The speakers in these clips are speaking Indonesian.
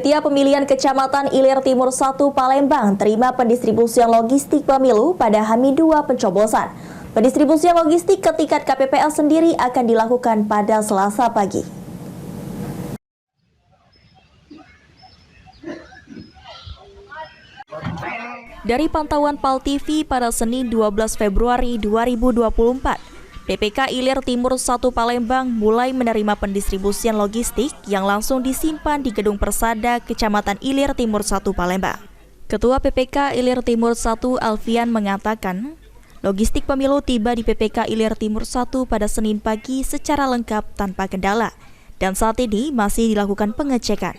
Panitia Pemilihan Kecamatan Ilir Timur 1 Palembang terima pendistribusian logistik pemilu pada H-2 pencoblosan. Pendistribusian logistik ke tingkat KPPS sendiri akan dilakukan pada Selasa pagi. Dari pantauan PAL TV pada Senin 12 Februari 2024, PPK Ilir Timur 1 Palembang mulai menerima pendistribusian logistik yang langsung disimpan di Gedung Persada Kecamatan Ilir Timur 1 Palembang. Ketua PPK Ilir Timur 1 Alfian mengatakan, logistik pemilu tiba di PPK Ilir Timur 1 pada Senin pagi secara lengkap tanpa kendala, dan saat ini masih dilakukan pengecekan.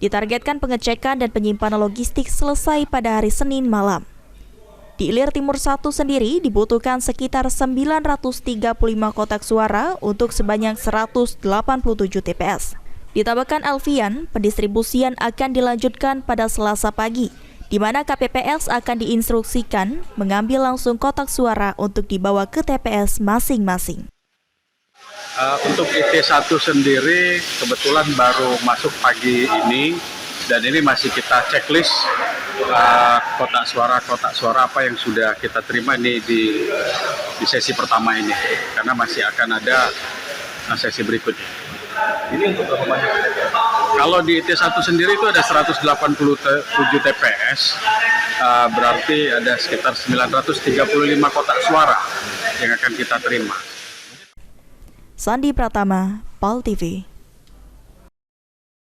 Ditargetkan pengecekan dan penyimpanan logistik selesai pada hari Senin malam. Di Ilir Timur 1 sendiri dibutuhkan sekitar 935 kotak suara untuk sebanyak 187 TPS. Ditambahkan Alfian, pendistribusian akan dilanjutkan pada Selasa pagi, di mana KPPS akan diinstruksikan mengambil langsung kotak suara untuk dibawa ke TPS masing-masing. Untuk IT1 sendiri kebetulan baru masuk pagi ini, dan ini masih kita checklist kotak suara apa yang sudah kita terima ini di sesi pertama ini, karena masih akan ada sesi berikutnya. Ini untuk berapa banyak? Kalau di IT1 sendiri itu ada 187 TPS, berarti ada sekitar 935 kotak suara yang akan kita terima. Sandi Pratama, PAL TV.